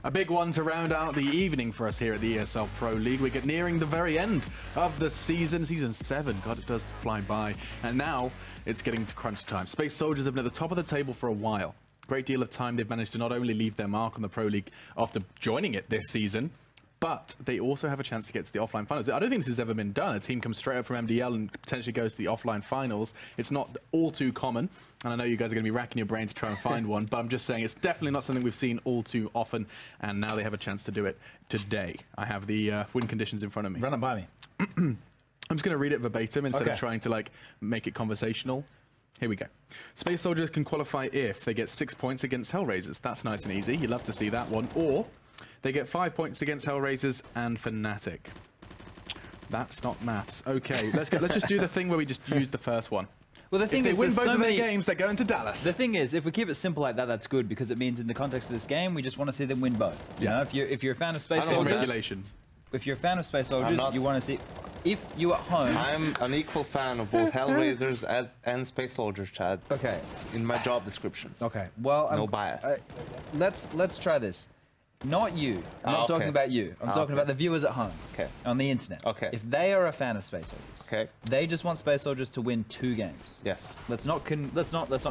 A big one to round out the evening for us here at the ESL Pro League. We get nearing the very end of the season, Season 7. God, it does fly by. And now it's getting to crunch time. Space Soldiers have been at the top of the table for a while. Great deal of time they've managed to not only leave their mark on the Pro League after joining it this season, but they also have a chance to get to the offline finals. I don't think this has ever been done. A team comes straight up from MDL and potentially goes to the offline finals. It's not all too common, and I know you guys are going to be racking your brain to try and find one, but I'm just saying it's definitely not something we've seen all too often, and now they have a chance to do it today. I have the win conditions in front of me. Run it by me. I'm just going to read it verbatim instead of trying to make it conversational. Here we go. Space Soldiers can qualify if they get 6 points against HellRaisers. That's nice and easy. You'd love to see that one. Or they get 5 points against HellRaisers and Fnatic. That's not maths. Okay, let's just do the thing where we just use the first one. Well, the thing if is, they win both of their games, they're going to Dallas. The thing is, if we keep it simple like that, that's good, because it means in the context of this game, we just want to see them win both. You know, if you're a fan of Space Soldiers, regulation. If you're a fan of Space Soldiers, you want to see. If you at home, I'm an equal fan of both HellRaisers and Space Soldiers, Chad. Okay. It's in my job description. Okay. Well, no bias. Let's try this. Not you. I'm not talking about you. I'm talking about the viewers at home. Okay. On the internet. Okay. If they are a fan of Space Soldiers, okay, they just want Space Soldiers to win 2 games. Yes. Let's not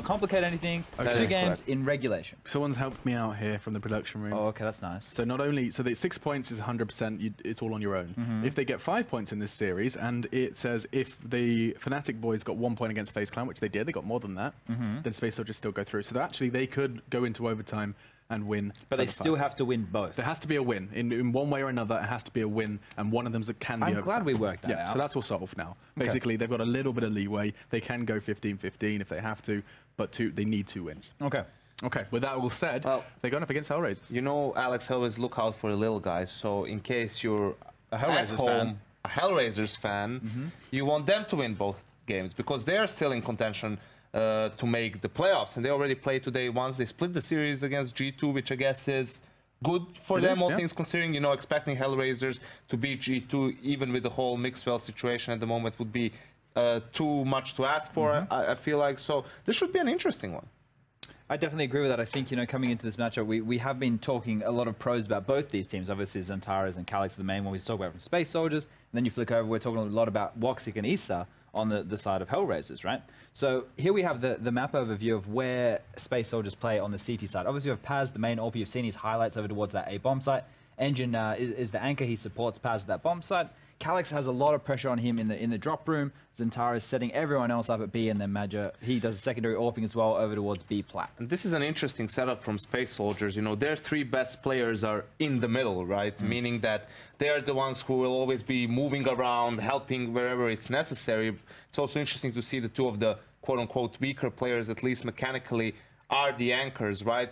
complicate anything. Okay. 2 games in regulation. Someone's helped me out here from the production room. Oh, okay, that's nice. So not only the 6 points is 100%, it's all on your own. If they get 5 points in this series, and it says if the Fnatic boys got 1 point against FaZe Clan, which they did, they got more than that, then Space Soldiers still go through. So actually they could go into overtime and win. But they still have to win both. There has to be a win. In one way or another, it has to be a win, and one of them can be overtime. I'm glad we worked that out. So that's all solved now. Basically, they've got a little bit of leeway. They can go 15-15 if they have to, but they need 2 wins. Okay. Okay, with that all said, they're going up against HellRaisers. You know, Alex, always look out for the little guys, so in case you're a HellRaisers fan, you want them to win both games, because they're still in contention to make the playoffs, and they already played today once. They split the series against G2, which I guess is good for them, all things considering. You know, expecting HellRaisers to beat G2, even with the whole Mixwell situation at the moment, would be too much to ask for, I feel like. So this should be an interesting one. I definitely agree with that. I think, you know, coming into this matchup, we have been talking a lot of pros about both these teams. Obviously, Xantares and Calix are the main one we talk about from Space Soldiers. And then you flick over, we're talking a lot about Woxic and Issa on the side of HellRaisers, right? So here we have the map overview of where Space Soldiers play on the CT side. Obviously, we have Paz, the main AWP. You've seen his highlights over towards that A bomb site. Engine is the anchor. He supports Paz at that bomb site. Calix has a lot of pressure on him in the drop room. Xantares is setting everyone else up at B, and then Major, he does a secondary AWPing as well over towards B plat. And this is an interesting setup from Space Soldiers. You know, their 3 best players are in the middle, right? Meaning that they are the ones who will always be moving around, helping wherever it's necessary. It's also interesting to see the 2 of the quote-unquote weaker players, at least mechanically, are the anchors, right?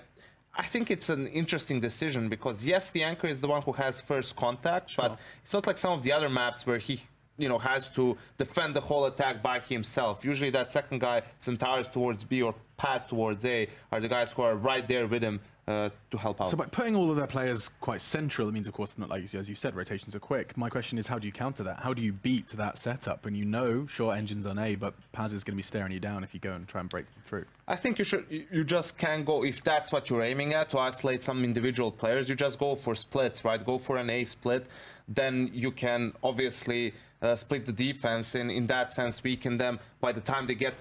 I think it's an interesting decision because, yes, the anchor is the one who has first contact, but it's not like some of the other maps where he, you know, has to defend the whole attack by himself. Usually that second guy, Xantares towards B or Paz towards A, are the guys who are right there with him to help out. So by putting all of their players quite central, it means, of course, not like, as you said, rotations are quick. My question is, how do you counter that? How do you beat that setup? And you know, sure, Engine's on A, but Paz is going to be staring you down if you go and try and break through. I think you just can't go, if that's what you're aiming at, to isolate some individual players, you just go for splits, right? Go for an A split. Then you can obviously split the defense, and in that sense weaken them. By the time they get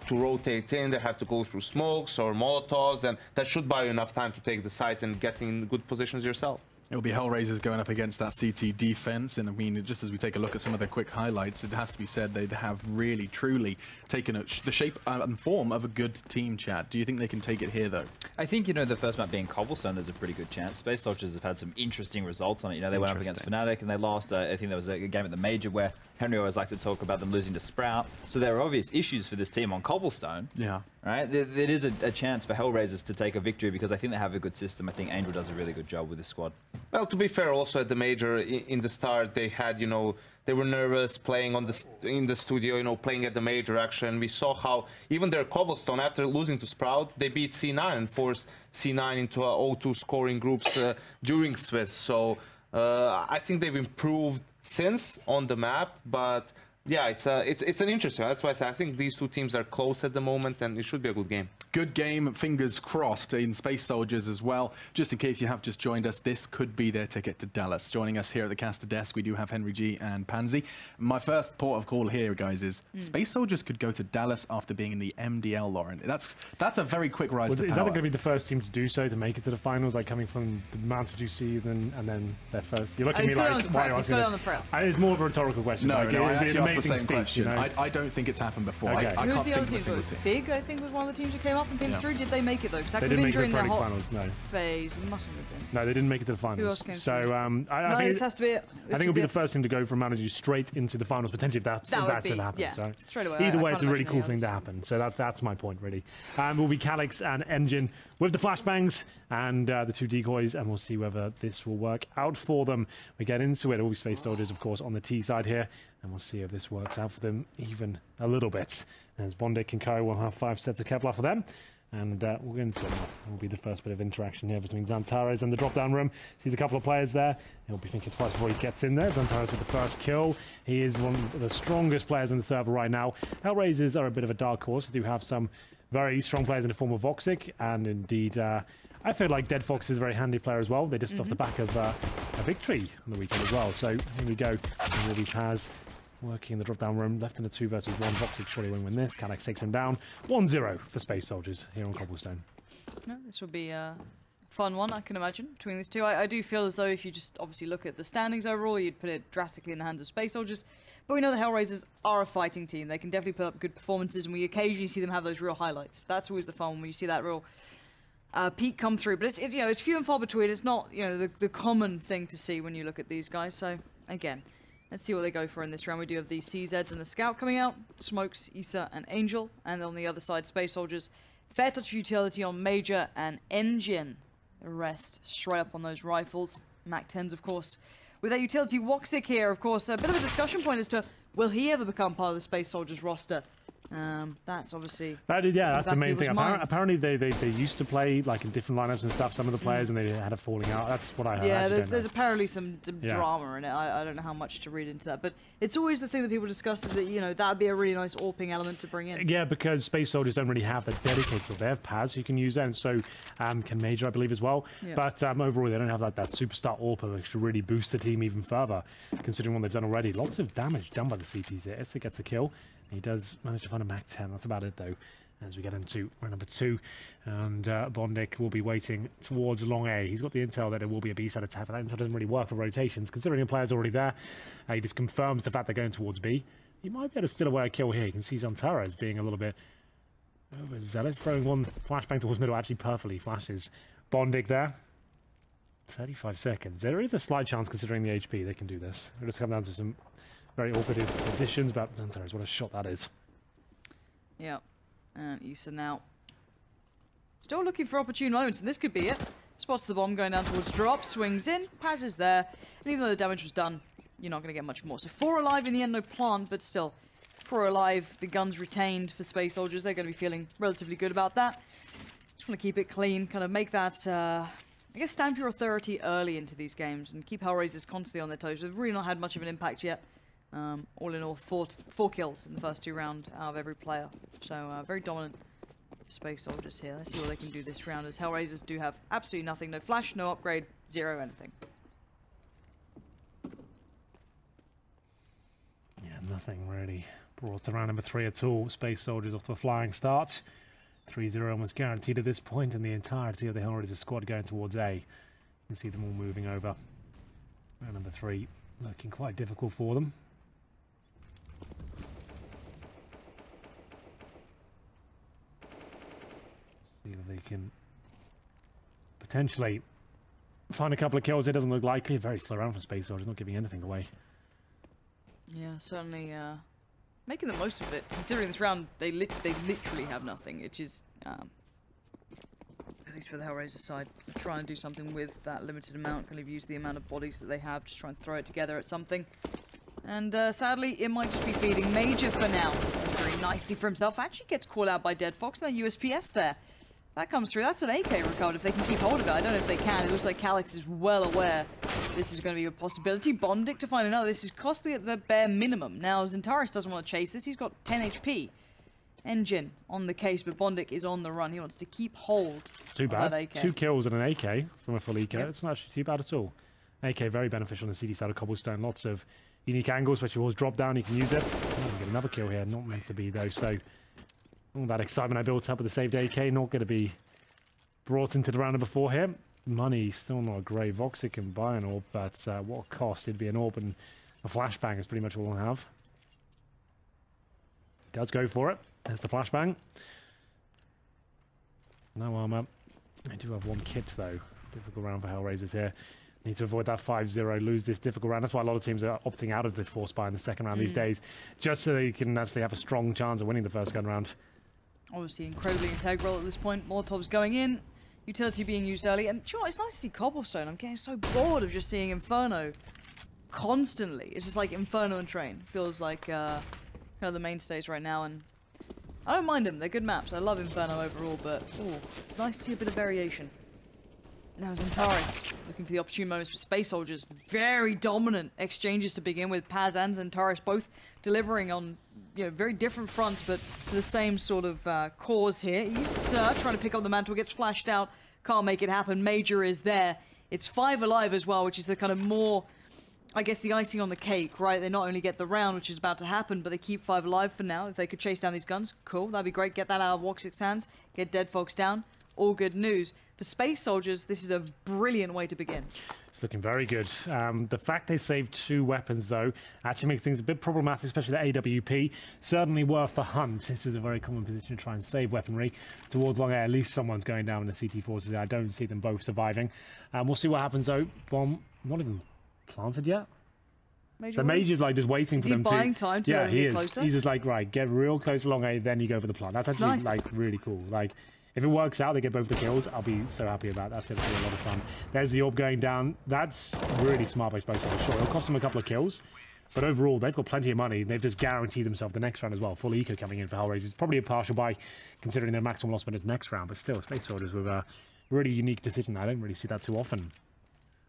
to rotate in, they have to go through smokes or molotovs, and that should buy you enough time to take the site and get in good positions yourself. It'll be HellRaisers going up against that CT defense, and I mean, just as we take a look at some of their quick highlights, it has to be said they have really, truly taken the shape and form of a good team, Chad. Do you think they can take it here, though? I think, you know, the first map being Cobblestone, there's a pretty good chance. Space Soldiers have had some interesting results on it. You know, they went up against Fnatic and they lost. I think there was a game at the Major where Henry always liked to talk about them losing to Sprout. So there are obvious issues for this team on Cobblestone. Yeah. Right? There is a chance for HellRaisers to take a victory because I think they have a good system. I think Angel does a really good job with this squad. Well, to be fair, also at the Major, in the start, they had, you know, they were nervous playing in the studio, you know, playing at the Major action. We saw how even their Cobblestone, after losing to Sprout, they beat C9 and forced C9 into 0-2 scoring groups during Swiss. So I think they've improved since on the map, but Yeah, it's an interesting. That's why I say I think these two teams are close at the moment, and it should be a good game. Good game, fingers crossed, in Space Soldiers as well. Just in case you have just joined us, this could be their ticket to Dallas. Joining us here at the caster desk, we do have Henry G and Pansy. My first port of call here, guys, is Space Soldiers could go to Dallas after being in the MDL, Lauren. That's a very quick rise to power. Is that going to be the first team to do so, to make it to the finals, like coming from the Mountain Dew seed and then their first? You're looking at me like, why are you asking this? It's more of a rhetorical question. No, like, I actually asked the same feat, question. You know? I don't think it's happened before. Okay. I can't think of a single team? team. Big, I think, was one of the teams who came up and came through. Did they make it, though? Because that They could have didn't been make it during to the their Pro hot League finals, no. phase. It mustn't have been. No, they didn't make it to the finals. Who else came through? So I think this has to be it. I think it'll be the first team to go from Mountain Dew straight into the finals, potentially, if that's going to happen. Yeah, so straight away. Either way, I it's a really cool thing to happen. So that's my point, really. Will be Calyx and Engine with the flashbangs and the two decoys, and we'll see whether this will work out for them. We get into it. All these Space Soldiers, of course, on the T side here, and we'll see if this works out for them even a little bit. As Bondik and Kai will have 5 sets of Kevlar for them. And we'll get into it now. It will be the first bit of interaction here between Xantares and the drop-down room. Sees a couple of players there. He'll be thinking twice before he gets in there. Xantares with the first kill. He is one of the strongest players on the server right now. HellRaisers are a bit of a dark horse. They do have some very strong players in the form of Voxic. And indeed, I feel like Dead Fox is a very handy player as well. They're just off the back of a victory on the weekend as well. So here we go. And will be Paz working in the drop-down room, left in a 2 versus 1. Voxic surely win this. Calyx takes him down. 1-0 for Space Soldiers here on Cobblestone. No, this will be a fun one, I can imagine, between these two. I do feel as though if you just obviously look at the standings overall, you'd put it drastically in the hands of Space Soldiers. But we know the HellRaisers are a fighting team. They can definitely put up good performances, and we occasionally see them have those real highlights. That's always the fun when you see that real peak come through. But it's few and far between. It's not the common thing to see when you look at these guys. So again, let's see what they go for in this round. We do have the CZs and the Scout coming out. Smokes, Issa, and Angel. And on the other side, Space Soldiers. Fair touch of utility on Major and Engine. The rest straight up on those rifles. MAC-10s, of course. With that utility, Woxic here, of course. A bit of a discussion point as to, will he ever become part of the Space Soldiers roster? That's obviously... that's the main thing. Apparently they used to play like in different lineups and stuff, some of the players, and they had a falling out. That's what I heard. Yeah, there's apparently some drama in it. I don't know how much to read into that. But it's always the thing that people discuss is that, that would be a really nice AWPing element to bring in. Yeah, because Space Soldiers don't really have that dedicated. They have Paz you can use that, and so can Major, I believe, as well. Yeah. But overall, they don't have that superstar AWPer which should really boost the team even further, considering what they've done already. Lots of damage done by the CTs here. Issa gets a kill. He does manage to find a MAC-10. That's about it, though, as we get into round number 2. And Bondik will be waiting towards long A. He's got the intel that it will be a B-side attack, but that intel doesn't really work for rotations. Considering the player's already there, he just confirms the fact they're going towards B. He might be able to steal away a kill here. You can see Xantares being a little bit overzealous, throwing one flashbang towards middle, actually perfectly flashes Bondik there. 35 seconds. There is a slight chance, considering the HP, they can do this. It'll just come down to some very awkward positions, but Xantares, what a shot that is. Yeah, and Issa now still looking for opportune moments, and this could be it. Spots the bomb going down towards drop, swings in, Paz is there, and even though the damage was done, you're not going to get much more. So 4 alive in the end, no plant, but still 4 alive, the guns retained for Space Soldiers. They're going to be feeling relatively good about that. Just want to keep it clean, kind of make that, I guess, stamp your authority early into these games and keep HellRaisers constantly on their toes. They've really not had much of an impact yet. All in all, 4 kills in the first 2 rounds out of every player. So very dominant Space Soldiers here. Let's see what they can do this round, as HellRaisers do have absolutely nothing. No flash, no upgrade, 0 anything. Yeah, nothing really brought to round number 3 at all. Space Soldiers off to a flying start. 3-0 almost guaranteed at this point, and the entirety of the HellRaisers squad going towards A. You can see them all moving over. Round number 3 looking quite difficult for them. See if they can potentially find a couple of kills. It doesn't look likely. A very slow round for Space Soldiers, not giving anything away. Yeah, certainly making the most of it. Considering this round, they literally have nothing, which is, at least for the HellRaiser side, trying to do something with that limited amount, kind of use the amount of bodies that they have, just try and throw it together at something. And sadly, it might just be feeding Major for now. Very nicely for himself. Actually gets called out by Dead Fox, and that USPS there. That comes through. That's an AK recovered if they can keep hold of it. I don't know if they can. It looks like Calyx is well aware this is going to be a possibility. Bondic to find another. This is costly at the bare minimum. Now, Xantares doesn't want to chase this. He's got 10 HP. Engine on the case, but Bondic is on the run. He wants to keep hold Too of bad. that AK. 2 kills and an AK from a full eco. Yep. It's not actually too bad at all. AK very beneficial on the CD side of Cobblestone. Lots of unique angles, especially towards drop down. You can use it. Oh, get another kill here. Not meant to be though. So all that excitement I built up with the saved AK not going to be brought into the round number 4 here. Money still not great. Voxic can buy an orb, but what cost? It'd be an orb and a flashbang is pretty much all we'll have. Does go for it. There's the flashbang. No armor. I do have 1 kit though. Difficult round for HellRaisers here. Need to avoid that 5-0, lose this difficult round. That's why a lot of teams are opting out of the Force Buy in the second round these days, just so they can actually have a strong chance of winning the first gun round. Obviously incredibly integral at this point. Molotov's going in. Utility being used early. And sure, it's nice to see Cobblestone. I'm getting so bored of just seeing Inferno constantly. It's just like Inferno and Train. Feels like kind of the mainstays right now. And I don't mind them. They're good maps. I love Inferno overall, but ooh, it's nice to see a bit of variation. Now Xantares looking for the opportune moments for Space Soldiers. Very dominant exchanges to begin with. Paz and Xantares both delivering on very different fronts, but the same sort of cause here. He's trying to pick up the mantle, gets flashed out, can't make it happen. Major is there. It's 5 alive as well, which is the kind of more, I guess, the icing on the cake, right? They not only get the round, which is about to happen, but they keep 5 alive for now. If they could chase down these guns, cool, that'd be great. Get that out of Voxic's hands, get dead folks down. All good news. For Space Soldiers, this is a brilliant way to begin. It's looking very good. The fact they saved 2 weapons, though, actually makes things a bit problematic, especially the AWP. Certainly worth the hunt. This is a very common position to try and save weaponry towards long air. At least someone's going down in the CT forces. I don't see them both surviving. We'll see what happens, though. Bomb not even planted yet. The Major's like just waiting for them to... buying time to get closer? He's just like, right, get real close along A, then you go for the plant. That's actually nice. like really cool. Like, if it works out, they get both the kills, I'll be so happy about that. That's going to be a lot of fun. There's the orb going down. That's really smart by Space Soldiers. Sure, it'll cost them a couple of kills, but overall, they've got plenty of money. They've just guaranteed themselves the next round as well. Full eco coming in for HellRaisers. It's probably a partial buy, considering their maximum loss is next round, but still, Space Soldiers with a really unique decision. I don't really see that too often.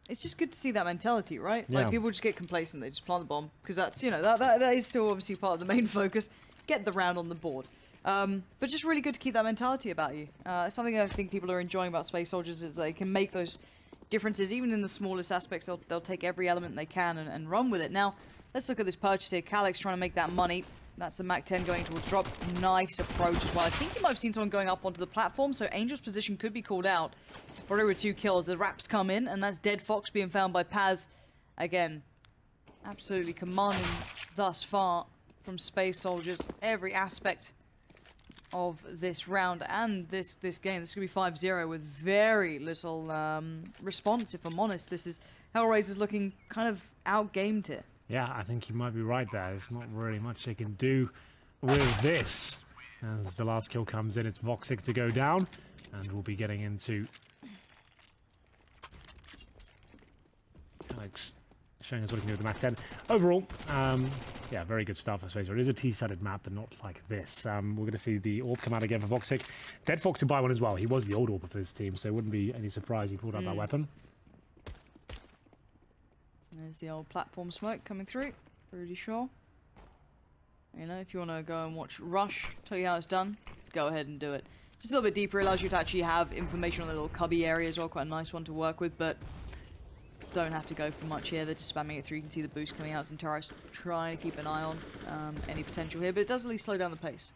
It's just good to see that mentality, right? Yeah. Like, people just get complacent. They just plant the bomb, because that's, that is still obviously part of the main focus. Get the round on the board. But just really good to keep that mentality about you. Something I think people are enjoying about Space Soldiers is they can make those differences, even in the smallest aspects. They'll take every element they can and run with it. Now, let's look at this purchase here. Calyx trying to make that money. That's the Mac 10 going towards drop. Nice approach as well. I think you might have seen someone going up onto the platform, so Angel's position could be called out. Probably with 2 kills. The wraps come in, and that's Dead Fox being found by Paz. Again, absolutely commanding thus far from Space Soldiers. Every aspect of this round and this game. This could be 5-0 with very little response, if I'm honest. This is HellRaisers looking kind of outgamed here. Yeah, I think you might be right there. There's not really much they can do with this. As the last kill comes in, it's Voxic to go down, and we'll be getting into Alex showing us what he can do with the Mac 10. Overall, yeah, very good stuff, I suppose. It is a T-sided map, but not like this. We're going to see the orb come out again for Voxic. Dead Fox to buy one as well. He was the old orb for this team, so it wouldn't be any surprise he pulled out that weapon. There's the old platform smoke coming through. Pretty sure. If you want to go and watch Rush, tell you how it's done, go ahead and do it. Just a little bit deeper, it allows you to actually have information on the little cubby area as well. Quite a nice one to work with, but don't have to go for much here. They're just spamming it through. You can see the boost coming out. Xantares trying to keep an eye on any potential here, but it does at least slow down the pace.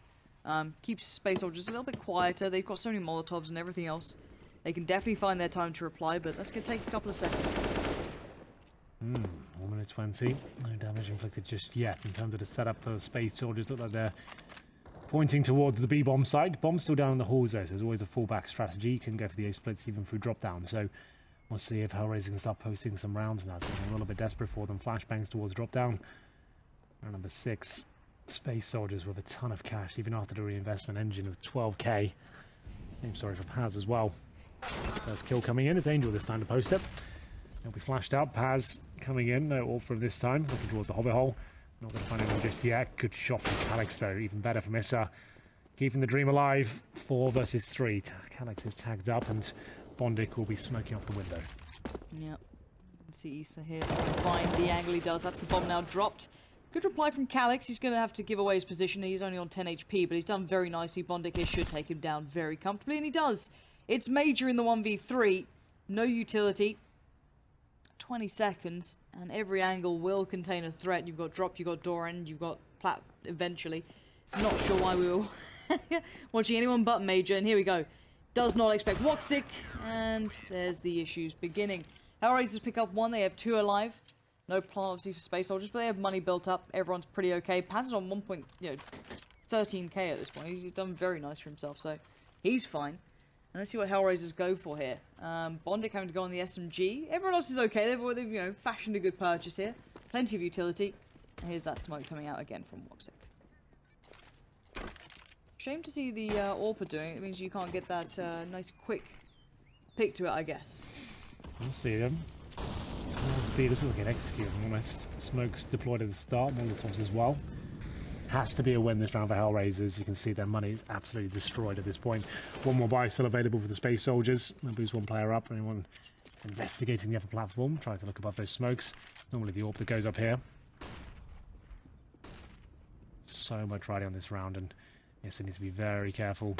Keeps Space Soldiers a little bit quieter. They've got so many Molotovs and everything else. They can definitely find their time to reply, but that's going to take a couple of seconds. 1 minute 20. No damage inflicted just yet in terms of the setup for Space Soldiers. Look like they're pointing towards the B-bomb side. Bomb's still down in the halls though, so there's always a fallback strategy. You can go for the A-splits even through drop-down. So we'll see if HellRaisers can start posting some rounds now. It's getting a little bit desperate for them. Flashbangs towards drop-down. Round number 6. Space Soldiers with a ton of cash, even after the reinvestment engine of 12k. Same story for Paz as well. First kill coming in. It's Angel this time to post it. He'll be flashed out. Paz coming in. No orb from this time. Looking towards the hobbit hole. Not going to find anyone just yet. Good shot from Calyx though. Even better from Issa. keeping the dream alive. 4 versus 3. Calyx is tagged up, and Bondic will be smoking off the window. Yep. See Issa here to find the angle he does. That's the bomb now dropped. Good reply from Calyx. He's going to have to give away his position. He's only on 10 HP, but he's done very nicely. Bondic here should take him down very comfortably, and he does. It's Major in the 1v3. No utility. 20 seconds, and every angle will contain a threat. You've got drop, you've got door end, you've got plat eventually. Not sure why we were watching anyone but Major, and here we go. Does not expect Woxic, and there's the issues beginning. HellRaisers pick up 1, they have 2 alive. No plan obviously for Space Soldiers, but they have money built up. Everyone's pretty okay. Paz is on 13k at this point. He's done very nice for himself, so he's fine. And let's see what HellRaisers go for here. Bondic having to go on the SMG. Everyone else is okay. They've fashioned a good purchase here. Plenty of utility. And here's that smoke coming out again from Woxic. Shame to see the AWPer doing it. It means you can't get that nice quick pick to it, I guess. We'll see them. Towards B, this is like an execute almost. Smoke's deployed at the start, Molotovs as well. Has to be a win this round for HellRaisers. You can see their money is absolutely destroyed at this point. 1 more buy still available for the Space Soldiers. They'll boost 1 player up. Anyone investigating the upper platform, try to look above those smokes. Normally the AWP that goes up here. So much riding on this round, and yes, it needs to be very careful.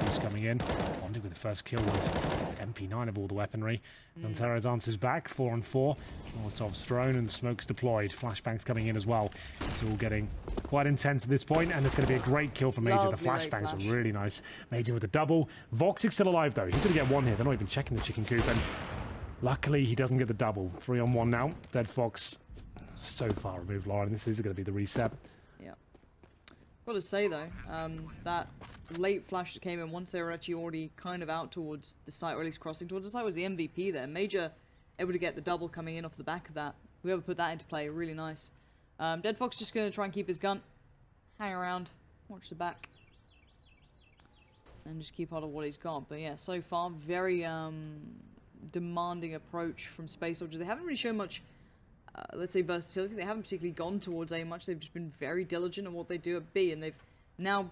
Who's coming in? Bondic with the first kill with MP9 of all the weaponry. Dontero's answers back, 4 on 4. Molotov's thrown and smoke's deployed. Flashbangs coming in as well. It's all getting quite intense at this point, and it's going to be a great kill for Major. Lovely, the flashbangs are really nice. Major with the double. Voxic's still alive though. He's going to get 1 here. They're not even checking the chicken coop, and luckily he doesn't get the double. 3 on 1 now. Dead Fox so far removed, Lauren. This is going to be the reset. Got to say though, that late flash that came in once they were actually already kind of out towards the site, or at least crossing towards the site, was the MVP there. Major able to get the double coming in off the back of that. Whoever put that into play, really nice. Dead Fox just going to try and keep his gun, hang around, watch the back, and just keep hold of what he's got. But yeah, so far, very demanding approach from Space Soldiers. They haven't really shown much let's say versatility. They haven't particularly gone towards A much. They've just been very diligent on what they do at B, and they've now,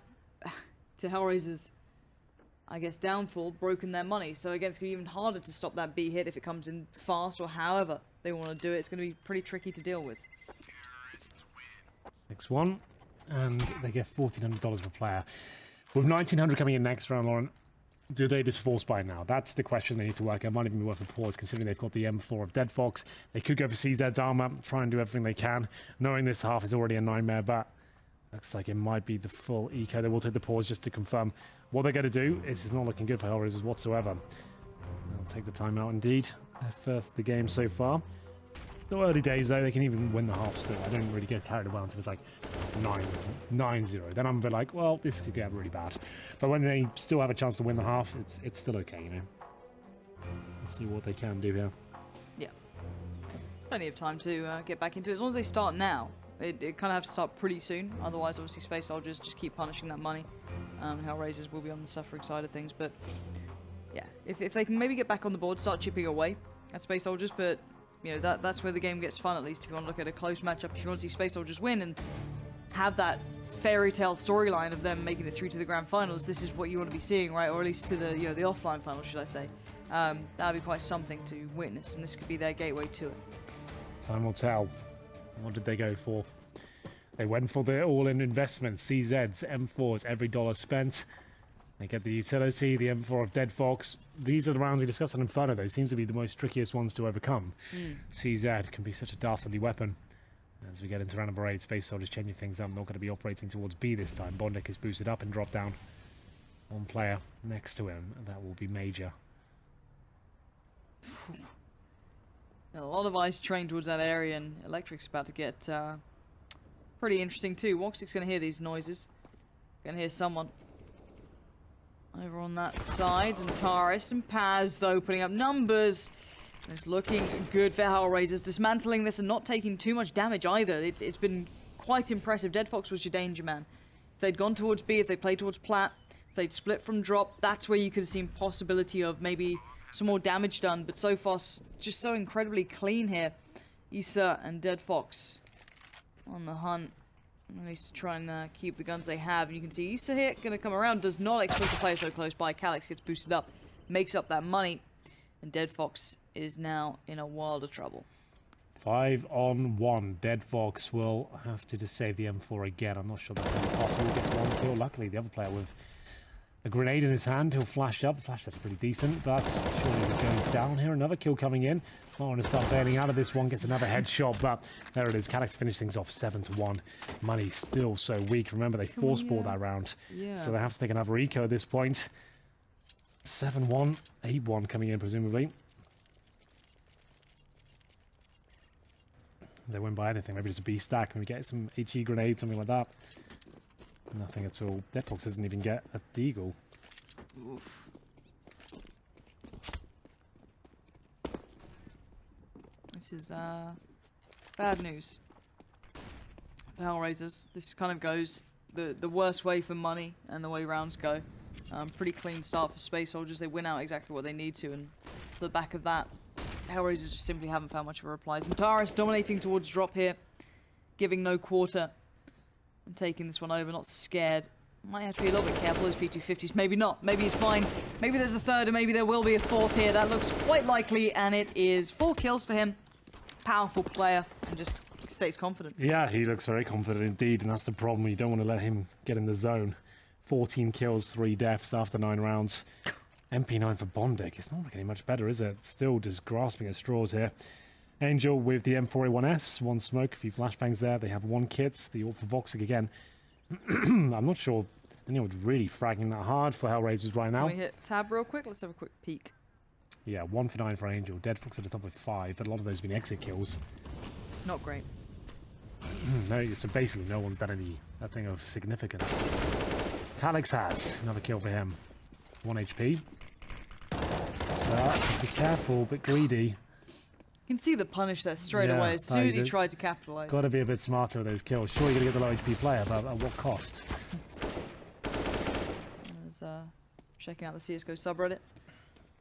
to HellRaisers, I guess, downfall, broken their money. So again, it's going to be even harder to stop that B hit if it comes in fast, or however they want to do it. It's going to be pretty tricky to deal with. 6-1, and they get $1,400 per player. With $1,900 coming in next round, Lauren, do they just force buy now? That's the question they need to work out. Might even be worth a pause, considering they've got the M4 of Dead Fox. They could go for CZ's armor, try and do everything they can, knowing this half is already a nightmare, but looks like it might be the full eco. They will take the pause just to confirm what they're going to do. This is not looking good for HellRaisers whatsoever. They'll take the timeout indeed. Their first of the game so far. Still early days though, they can even win the half still. I don't really get carried away until it's like 9-0. Then I'm a bit like, well, this could get really bad. But when they still have a chance to win the half, it's still okay, you know. Let's see what they can do here. Yeah. Plenty of time to get back into it. As long as they start now, it kind of have to start pretty soon. Otherwise, obviously, Space Soldiers just keep punishing that money. HellRaisers will be on the suffering side of things. But yeah, if they can maybe get back on the board, start chipping away at Space Soldiers, but you know, that's where the game gets fun, at least if you want to look at a close matchup. If you want to see Space Soldiers win and have that fairy tale storyline of them making it through to the grand finals, this is what you want to be seeing, right? Or at least to the the offline finals, should I say. That'd be quite something to witness, and this could be their gateway to it. Time will tell. What did they go for? They went for the all-in investment, CZs, M4s, every dollar spent. They get the utility, the M4 of Dead Fox. These are the rounds we discussed on Inferno, though. Seems to be the most trickiest ones to overcome. CZ can be such a dastardly weapon. As we get into round number 8, Space Soldiers changing things up. Not going to be operating towards B this time. Bondic is boosted up and dropped down. 1 player next to him, and that will be Major. A lot of eyes trained towards that area, and Electric's about to get pretty interesting too. Woxic's going to hear these noises. Going to hear someone over on that side. And Taris and Paz, though, putting up numbers. It's looking good for HellRaisers. Dismantling this and not taking too much damage either. It's been quite impressive. Dead Fox was your danger man. If they'd gone towards B, if they played towards Plat, if they'd split from drop, that's where you could have seen possibility of maybe some more damage done. But so far, just so incredibly clean here. Issa and Dead Fox on the hunt. At least to try and keep the guns they have. And you can see Issa here going to come around. Does not expect to play so close by. Calyx gets boosted up. Makes up that money. And Dead Fox is now in a world of trouble. 5-on-1. Dead Fox will have to just save the M4 again. I'm not sure that's going to be possible. Gets one kill. Luckily, the other player with a grenade in his hand, he'll flash up. The flash that's pretty decent, but surely it goes down here. Another kill coming in. I want to start bailing out of this one. Gets another headshot, but there it is. Calyx finish things off 7-1. Money still so weak. Remember, they force ball that round, so they have to take another eco at this point. 7-1, 8-1 coming in presumably. They win by anything. Maybe just a B stack. Maybe get some HE grenade, something like that. Nothing at all. Dead Fox doesn't even get a deagle. Oof. This is bad news for HellRaisers. This kind of goes the worst way for money and the way rounds go. Pretty clean start for Space Soldiers. They win out exactly what they need to, and for the back of that, HellRaisers just simply haven't found much of a reply. Zantaris dominating towards drop here, giving no quarter. And taking this one over, not scared. Might have to be a little bit careful, those P250s. Maybe not. Maybe he's fine. Maybe there's a third, and maybe there will be a fourth here. That looks quite likely, and it is 4 kills for him. Powerful player, and just stays confident. Yeah, he looks very confident indeed, and that's the problem. You don't want to let him get in the zone. 14 kills, 3 deaths after 9 rounds. MP9 for Bondek. It's not getting much better, is it? Still just grasping at straws here. Angel with the M4A1S, 1 smoke, a few flashbangs there. They have 1 kit. The AWP for Voxic again. I'm not sure anyone's really fragging that hard for HellRaisers right now. Can we hit tab real quick? Let's have a quick peek. Yeah, 1 for 9 for Angel. Dead Fox at the top with 5, but a lot of those have been exit kills. Not great. No, so basically no one's done anything of significance. Calyx has another kill for him. 1 HP. So, be careful, a bit greedy. You can see the punish there straight away as soon as he tried to capitalize. Got to be a bit smarter with those kills. Sure, you're going to get the low HP player, but at what cost? I was checking out the CSGO subreddit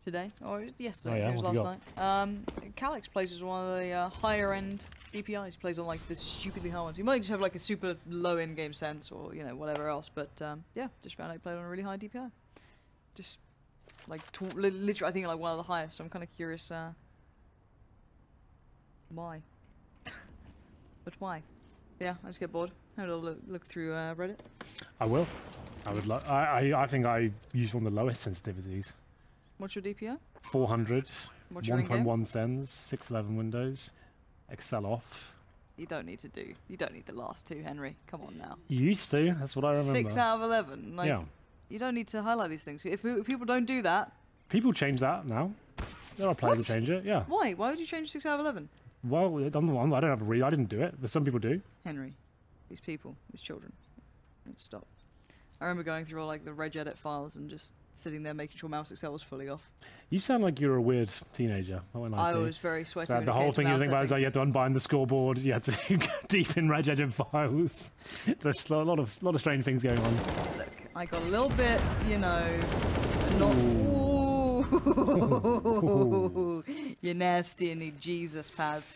today, or yesterday, Oh, yeah? it was What last night. Calyx plays as one of the higher end DPIs. He plays on like the stupidly high ones. He might just have like a super low in game sense or whatever else, but yeah, just found out he played on a really high DPI. Just like literally, I think like one of the highest. So I'm kind of curious. Why? But why? Yeah, I just get bored. Have a little look through Reddit. I will. I would. I think I use one of the lowest sensitivities. What's your DPI? 400. What's your in-game? 1.1 sends. 611 windows. Excel off. You don't need the last 2, Henry. Come on now. You used to. That's what I remember. 6 out of 11. Like, yeah. You don't need to highlight these things. If people don't do that. People change that now. There are players that change it. Yeah. Why? Why would you change 6 out of 11? Well, I'm the one. I don't have a read. I didn't do it, but some people do. Henry, these people, these children, need to stop. I remember going through all like the regedit files and just sitting there making sure mouse Excel was fully off. You sound like you're a weird teenager. I was very sweaty. So the whole thing you think about is like you had to unbind the scoreboard. You had to go deep in regedit files. There's a lot of strange things going on. Look, I got a little bit, not. Ooh. You're nasty and need Jesus, Paz.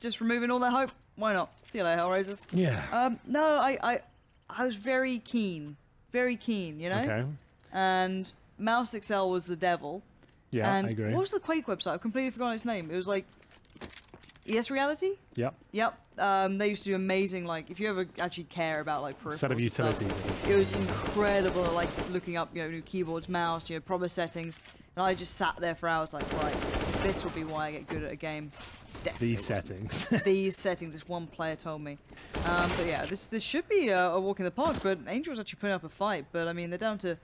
Just removing all that hope. Why not? See you later, HellRaisers. Yeah. No, I was very keen, Okay. And Mouse XL was the devil. Yeah, and I agree. what was the Quake website? I've completely forgotten its name. It was like ES Reality. Yep. Yep. They used to do amazing, like, if you ever actually care about, like, peripherals Set of and stuff, utilities. it was incredible, like, looking up, new keyboards, mouse, proper settings, and I just sat there for hours, like, right, this will be why I get good at a game. Definitely These settings. These settings, this one player told me. But yeah, this should be a walk in the park, but Angel's actually putting up a fight, but, I mean, they're down to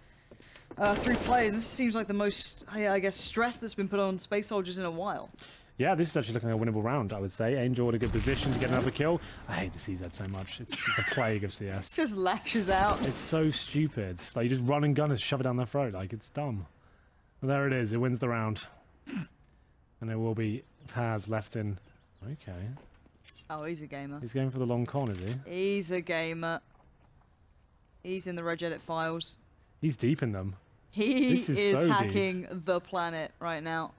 3 players. This seems like the most, I guess, stress that's been put on Space Soldiers in a while. Yeah, this is actually looking like a winnable round, I would say. Angel in a good position to get another kill. I hate the CZ so much. It's the plague of CS. Just lashes out. It's so stupid. Like, you just run and gun and shove it down their throat. Like, it's dumb. But there it is. It wins the round. And there will be Paz left in. Okay. Oh, he's a gamer. He's going for the long con, is he? He's a gamer. He's in the regedit files. He's deep in them. He This is so hacking the planet right now.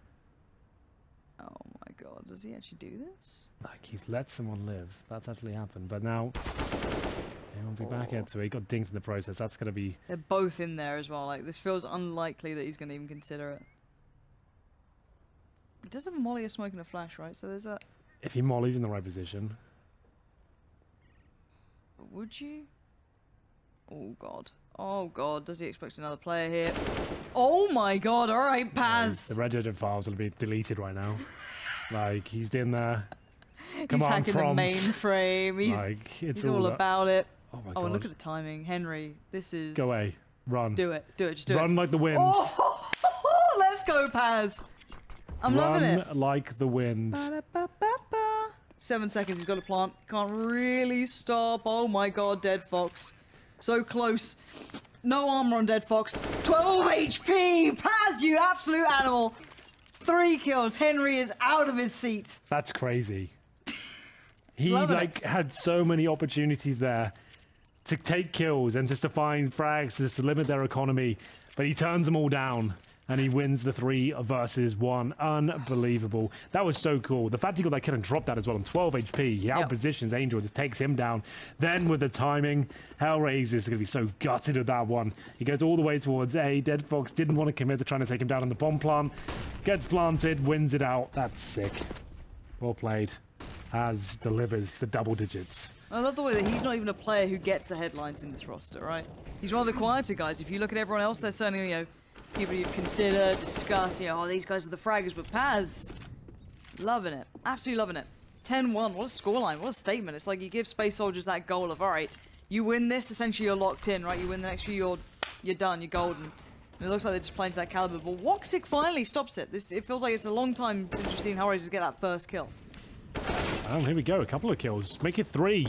Oh my god. God, does he actually do this? Like, he's let someone live. That's actually happened. But now, he'll be back into it. He got dinked in the process. That's going to be... They're both in there as well. Like, this feels unlikely that he's going to even consider it. He does have a molly, a smoke, and a flash, right? So there's that. If he mollies in the right position. Would you? Oh, God. Oh, God. Does he expect another player here? Oh, my God. All right, Paz. The registered files will be deleted right now. Like, he's in there. Come He's on, hacking prompt. the mainframe. He's, Like, it's he's all about it. Oh, my Oh, God. and look at the timing. Henry, this is... Go away. Run. Do it. Do it. Just do it. Run like the wind. Oh, let's go, Paz. I'm loving it. Run like the wind. Ba-da-ba-ba-ba. 7 seconds, he's got a plant. Can't really stop. Oh my God, Dead Fox. So close. No armor on Dead Fox. 12 HP! Paz, you absolute animal. 3 kills. Henry is out of his seat. That's crazy. He Love it. like had so many opportunities there to take kills and just to find frags just to limit their economy, but he turns them all down and he wins the 3 versus 1. Unbelievable. That was so cool. The fact he got that kill and dropped that as well on 12 HP. He outpositions Angel, just takes him down. Then with the timing, HellRaisers is going to be so gutted with that one. He goes all the way towards A. Dead Fox didn't want to commit to trying to take him down on the bomb plant. Gets planted, wins it out. That's sick. Well played. As delivers the double digits. I love the way that he's not even a player who gets the headlines in this roster, right? He's one of the quieter guys. If you look at everyone else, they're certainly, you know, people you'd consider, discuss, you know, oh, these guys are the fraggers, but Paz, loving it. Absolutely loving it. 10-1, what a scoreline, what a statement. It's like you give Space Soldiers that goal of, all right, you win this, essentially you're locked in, right? You win the next few, you're done, you're golden. And it looks like they're just playing to that caliber, but Woxic finally stops it. It feels like it's a long time since we've seen HellRaisers get that first kill. Oh, here we go. A couple of kills. Make it 3.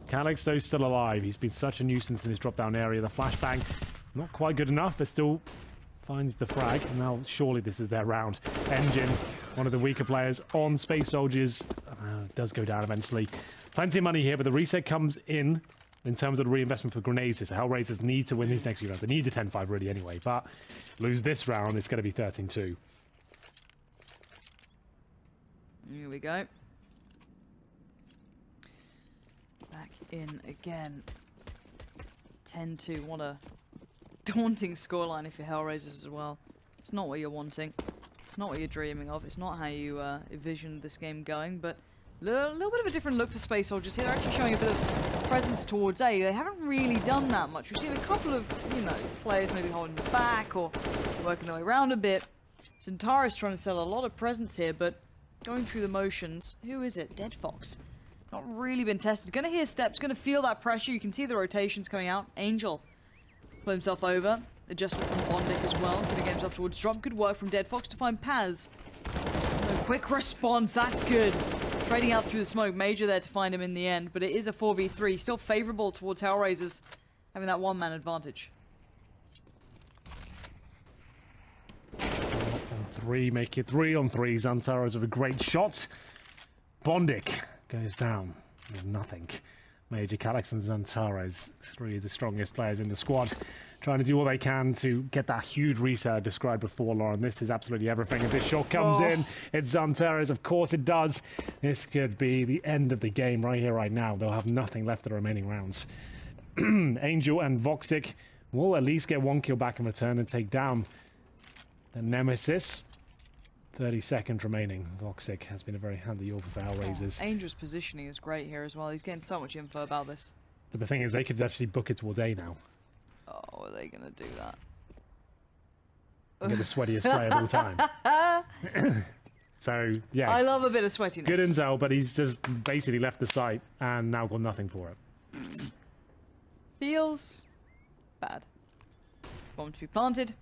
Calyx, though, still alive. He's been such a nuisance in this drop-down area. The flashbang, not quite good enough, but still finds the frag. Now, surely this is their round. Engine, one of the weaker players on Space Soldiers, does go down eventually. Plenty of money here, but the reset comes in terms of the reinvestment for grenades. So HellRaisers need to win these next few rounds. They need a 10-5 really anyway, but lose this round, it's going to be 13-2. Here we go. Back in again. 10-2. What a daunting scoreline if you're HellRaisers as well. It's not what you're wanting. It's not what you're dreaming of. It's not how you envisioned this game going, but a little bit of a different look for Space Soldiers here. They're actually showing a bit of presence towards A. They haven't really done that much. We've seen a couple of, you know, players maybe holding back or working their way around a bit. Centaurus trying to sell a lot of presence here, but going through the motions. Who is it? Dead Fox. Not really been tested. Gonna hear steps, gonna feel that pressure. You can see the rotations coming out. Angel pull himself over. Adjustment from Bondic as well. Gonna get himself towards drop. Good work from Dead Fox to find Paz. No, quick response, that's good. Trading out through the smoke. Major there to find him in the end, but it is a 4v3. Still favorable towards HellRaisers, having that one-man advantage. 3, make it 3 on 3. Xantaras with a great shot. Bondic goes down with nothing. Major, Calyx and Xantares, 3 of the strongest players in the squad, trying to do all they can to get that huge reset described before, Lauren. This is absolutely everything. If this shot comes in, it's Xantares. Of course it does. This could be the end of the game right here, right now. They'll have nothing left of the remaining rounds. Angel and Woxic will at least get 1 kill back in return and take down the Nemesis. 30 seconds remaining. Woxic has been a very handy AWP for HellRaisers. Angel's positioning is great here as well. He's getting so much info about this. But the thing is, they could actually book it towards A now. Oh, are they going to do that? And get the sweatiest player of all time. So, yeah. I love a bit of sweatiness. Good intel, but he's just basically left the site and now got nothing for it. Feels bad. Bomb to be planted.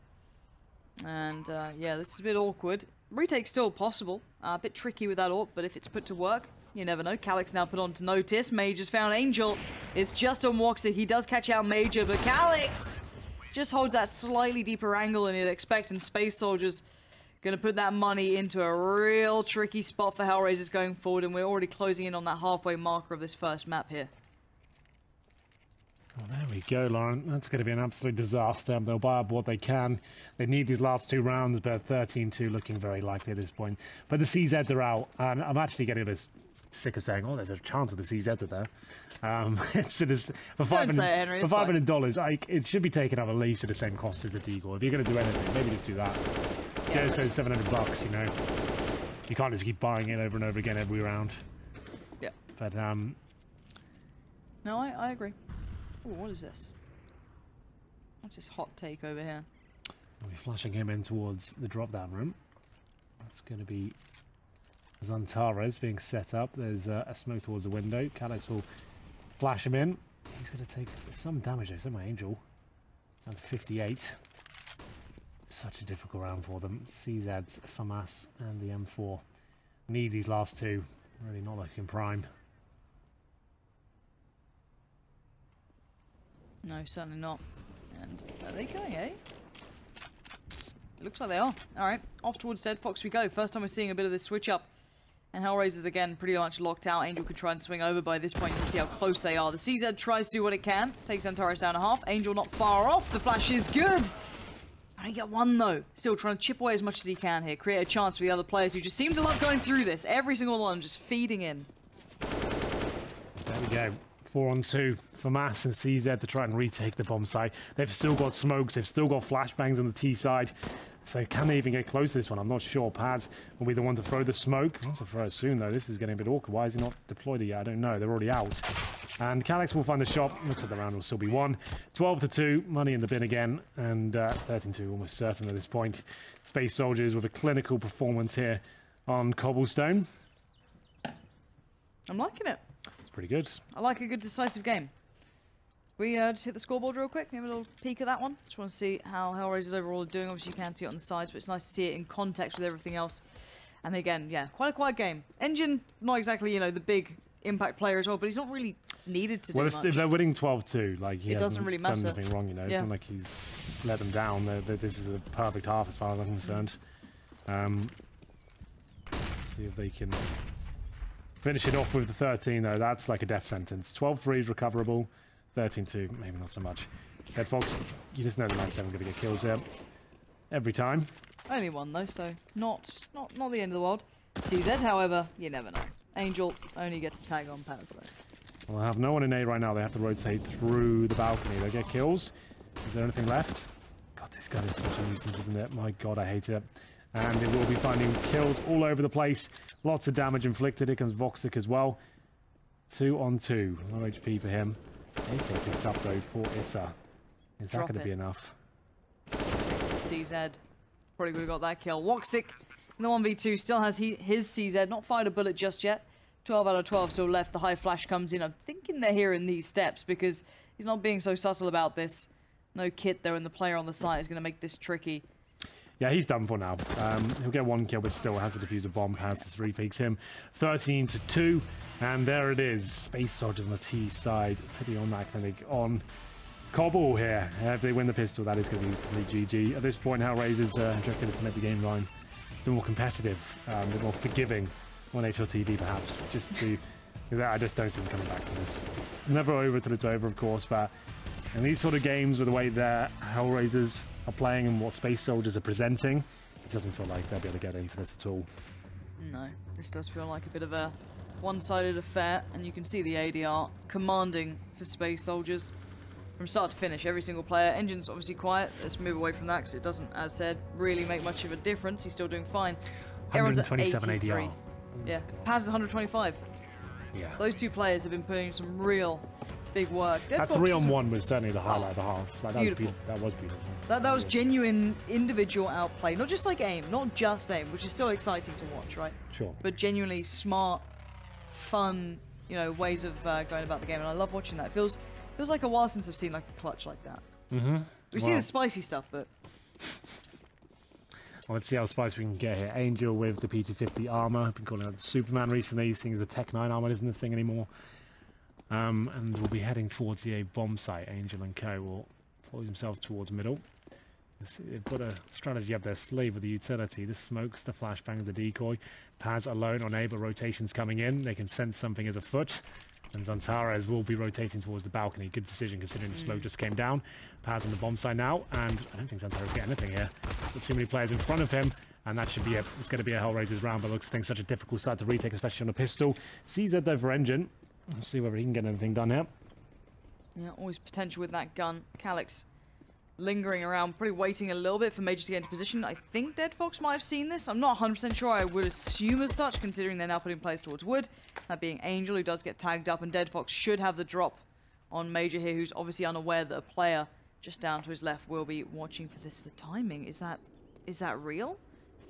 And, yeah, this is a bit awkward. Retake's still possible. A bit tricky with that AWP, but if it's put to work, you never know. Calyx now put on to notice. Major's found Angel. It's just on Woxic. He does catch out Major, but Calyx just holds that slightly deeper angle than you'd expect, and Space Soldiers going to put that money into a real tricky spot for HellRaisers going forward, and we're already closing in on that halfway marker of this first map here. Well, there we go, Lauren. That's going to be an absolute disaster. They'll buy up what they can. They need these last 2 rounds, but 13-2 looking very likely at this point. But the CZs are out, and I'm actually getting a bit sick of saying, oh, there's a chance with the CZs are there. For $500, it should be taken up at least at the same cost as a decoy. If you're going to do anything, maybe just do that. Yeah, so $700, you know. You can't just keep buying it over and over again every round. Yeah. But, no, I agree. Ooh, what is this? What's this hot take over here? We'll be flashing him in towards the drop-down room. That's going to be Zantares being set up. There's a smoke towards the window. Calyx will flash him in. He's going to take some damage though. So my Angel. Down to 58. Such a difficult round for them. CZs, FAMAS and the M4 need these last 2. Really not looking prime. No, certainly not. And are they going, eh? It looks like they are. Alright, off towards Dead Fox we go. First time we're seeing a bit of this switch up. And HellRaisers again pretty much locked out. Angel could try and swing over. By this point you can see how close they are. The CZ tries to do what it can. Takes Antares down a half. Angel not far off. The flash is good. Only get 1 though. Still trying to chip away as much as he can here. Create a chance for the other players who just seem to love going through this. Every single one just feeding in. There we go. 4-on-2 for Mass and CZ to try and retake the bomb site. They've still got smokes, they've still got flashbangs on the T side. So can they even get close to this one? I'm not sure. Paz will be the one to throw the smoke. He wants to throw it soon though. This is getting a bit awkward. Why is he not deployed yet? I don't know. They're already out. And Calyx will find the shot. Looks like the round will still be won. 12-2. Money in the bin again. And 13-2 almost certain at this point. Space Soldiers with a clinical performance here on Cobblestone. I'm liking it. Pretty good. I like a good decisive game. We just hit the scoreboard real quick, give a little peek at that one. Just want to see how HellRaisers overall are doing. Obviously you can see it on the sides, but it's nice to see it in context with everything else. And again, yeah, quite a quiet game. Engine, not exactly, you know, the big impact player as well, but he's not really needed to do much. If they're winning 12-2, like he doesn't really matter. done anything wrong, you know. It's not like he's let them down. This is a perfect half as far as I'm concerned. Let's see if they can finish it off with the 13 though. That's like a death sentence. 12-3 is recoverable. 13-2, maybe not so much. Dead Fox, you just know the 9-7's going to get kills there every time. Only 1 though, so not the end of the world. CZ, however, you never know. Angel only gets a tag on Paz though. Well, I have no one in A right now. They have to rotate through the balcony. They get kills. Is there anything left? God, this gun is such a nuisance, isn't it? My God, I hate it. And they will be finding kills all over the place. Lots of damage inflicted. Here comes Voxic as well. 2-on-2. No HP for him. AK picked up though for Issa. Is that going to be enough? CZ probably would have got that kill. Voxic in the 1v2 still has his CZ. Not fired a bullet just yet. 12 out of 12 still left. The high flash comes in. I'm thinking they're hearing these steps because he's not being so subtle about this. No kit though, and the player on the site is going to make this tricky. Yeah, he's done for now. He'll get 1 kill, but still has to defuse a bomb. Has to refakes him. 13-2, and there it is. Space Soldiers on the T side. Pity on that clinic on Cobble here. If they win the pistol, that is going to be complete GG. At this point, HellRaisers objective is to make the game line a bit more competitive, a bit more forgiving on HLTV, perhaps. I just don't see them coming back from this. It's never over till it's over, of course, but in these sort of games, with the way that HellRaisers are playing and what Space Soldiers are presenting, it doesn't feel like they'll be able to get into this at all. No, this does feel like a bit of a one-sided affair, and you can see the ADR commanding for Space Soldiers from start to finish. Every single player. Engine's obviously quiet. Let's move away from that because it doesn't, as said, really make much of a difference. He's still doing fine. 127 ADR. Yeah, Paz is 125. Yeah. Those 2 players have been putting some real big work. That 3-on-1 was certainly the highlight of the half. Like, that was beautiful. That was genuine individual outplay. Not just like aim, not just aim, which is still exciting to watch, right? Sure. But genuinely smart, fun, you know, ways of going about the game, and I love watching that. It feels like a while since I've seen like a clutch like that. We see the spicy stuff, but well, let's see how spicy we can get here. Angel with the P250 armor. I've been calling it Superman recently, seeing as the Tech 9 armor isn't a thing anymore. And we'll be heading towards the A bomb site. Angel and Co will force themselves towards middle. They've got a strategy up their sleeve with the utility. The smokes, the flashbang, the decoy. Paz alone on A, but rotations coming in. They can sense something as a foot. And Zantares will be rotating towards the balcony. Good decision considering the smoke just came down. Paz on the bomb side now, and I don't think Zantares get anything here. Got too many players in front of him, and that should be it. It's going to be a HellRaisers round, but looks like such a difficult side to retake, especially on a pistol. CZ though for Engine. Let's see whether he can get anything done here. Yeah, always potential with that gun. Calyx lingering around, probably waiting a little bit for Major to get into position. I think Dead Fox might have seen this. I'm not 100% sure. I would assume as such, considering they're now putting players towards Wood. That being Angel, who does get tagged up, and Dead Fox should have the drop on Major here, who's obviously unaware that a player just down to his left will be watching for this. The timing, is that real?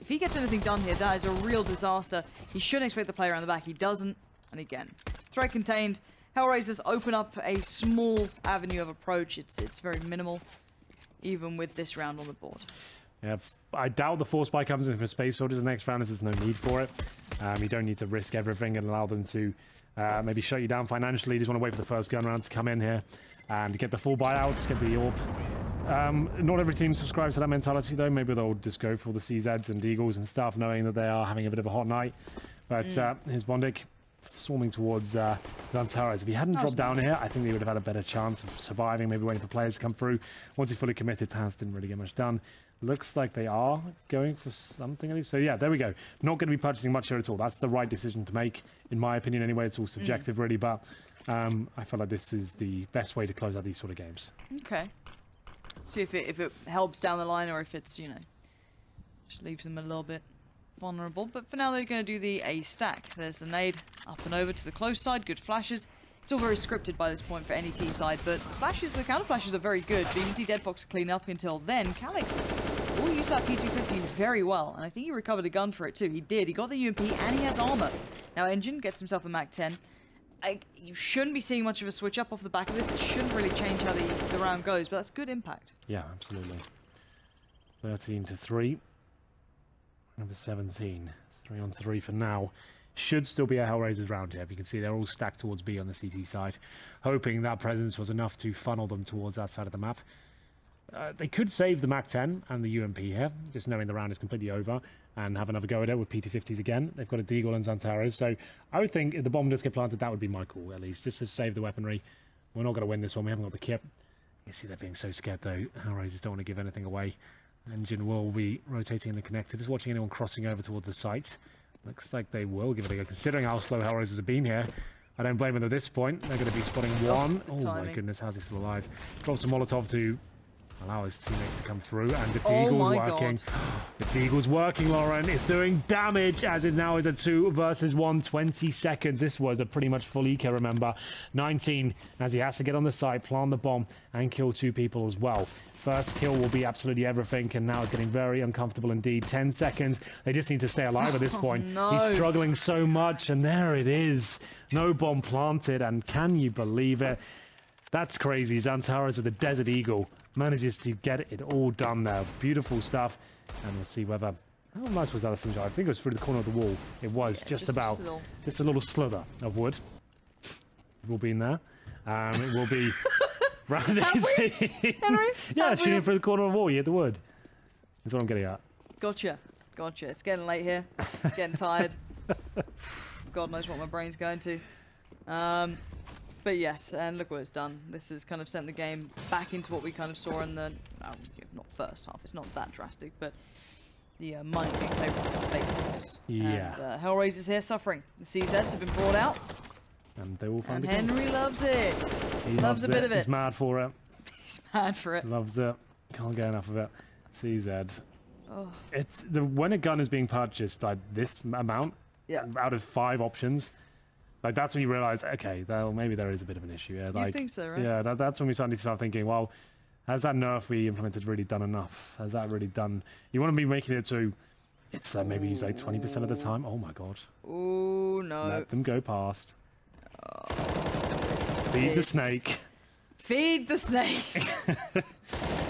If he gets anything done here, that is a real disaster. He shouldn't expect the player around the back. He doesn't. And again, threat contained. HellRaisers open up a small avenue of approach. It's very minimal, even with this round on the board. Yeah, I doubt the force buy comes in for Space Soldiers the next round. There's no need for it. You don't need to risk everything and allow them to maybe shut you down financially. You just want to wait for the first gun round to come in here and get the full buyout, get the orb. Not every team subscribes to that mentality though. Maybe they'll just go for the CZs and Deagles and stuff, knowing that they are having a bit of a hot night. But here's Bondic swarming towards Zantares. If he hadn't dropped down here, I think they would have had a better chance of surviving, maybe waiting for players to come through. Once he's fully committed, Paz didn't really get much done. Looks like they are going for something at least. So yeah, there we go. Not going to be purchasing much here at all. That's the right decision to make, in my opinion anyway. It's all subjective really, but I feel like this is the best way to close out these sort of games. Okay. See if it helps down the line, or if it's, you know, just leaves them a little bit vulnerable. But for now, they're going to do the A stack. There's the nade up and over to the close side. Good flashes. It's all very scripted by this point for any T side, but flashes, the counter flashes are very good. But you can see Dead Fox clean up until then. Calyx will use that P250 very well, and I think he recovered a gun for it too. He did. He got the UMP and he has armor. Now Engine gets himself a Mac 10. You shouldn't be seeing much of a switch up off the back of this. It shouldn't really change how the round goes, but that's good impact. Yeah, absolutely. 13-3. Number 17. 3-on-3 for now. Should still be a HellRaisers round here. If you can see, they're all stacked towards B on the CT side, hoping that presence was enough to funnel them towards that side of the map. They could save the Mac 10 and the UMP here, just knowing the round is completely over, and have another go at it with P250s again. They've got a Deagle and Zantares, so I would think if the bomb does get planted, that would be my call, at least, just to save the weaponry. We're not going to win this one. We haven't got the kit. You see they're being so scared, though. HellRaisers don't want to give anything away. Engine will be rotating in the connector, just watching anyone crossing over towards the site. Looks like they will give it a go, considering how slow HellRaisers have been here. I don't blame them at this point. They're going to be spotting one. Oh my goodness, how's he still alive? Drops a Molotov to allow his teammates to come through, and the Deagle's working. The Deagle's working, Lauren. It's doing damage, as it now is a 2 versus 1, 20 seconds. This was a pretty much full eco, remember. 19, as he has to get on the site, plant the bomb, and kill 2 people as well. First kill will be absolutely everything, and now it's getting very uncomfortable indeed. 10 seconds. They just need to stay alive at this point. No. He's struggling so much, and there it is. No bomb planted, and can you believe it? That's crazy. Zantares with the Desert Eagle manages to get it all done there. Beautiful stuff. And we'll see whether... How nice was that? I think it was through the corner of the wall. It was just about... Just a little slither of wood. Will be in there. It will be... round Henry? Yeah, shooting through the corner of the wall. You hit the wood. That's what I'm getting at. Gotcha. It's getting late here. Getting tired. God knows what my brain's going to. But yes, and look what it's done. This has kind of sent the game back into what we kind of saw in the, not first half, it's not that drastic, but the money being favourable for Space Soldiers. Yeah. And HellRaisers here suffering. The CZs have been brought out. And they will find and it. Henry loves it. He loves a bit of it. He's mad for it. He's mad for it. Loves it. Can't get enough of it. CZ. Oh. It's when a gun is being purchased like this amount, out of 5 options, like that's when you realise, okay, well, maybe there is a bit of an issue here. Like, you think so, right? Yeah, that's when we start thinking, well, has that nerf we implemented really done enough? Has that really done? You want to be making it to, it's maybe use like 20% of the time. Oh my god. Oh no. Let them go past. Feed the snake. Feed the snake.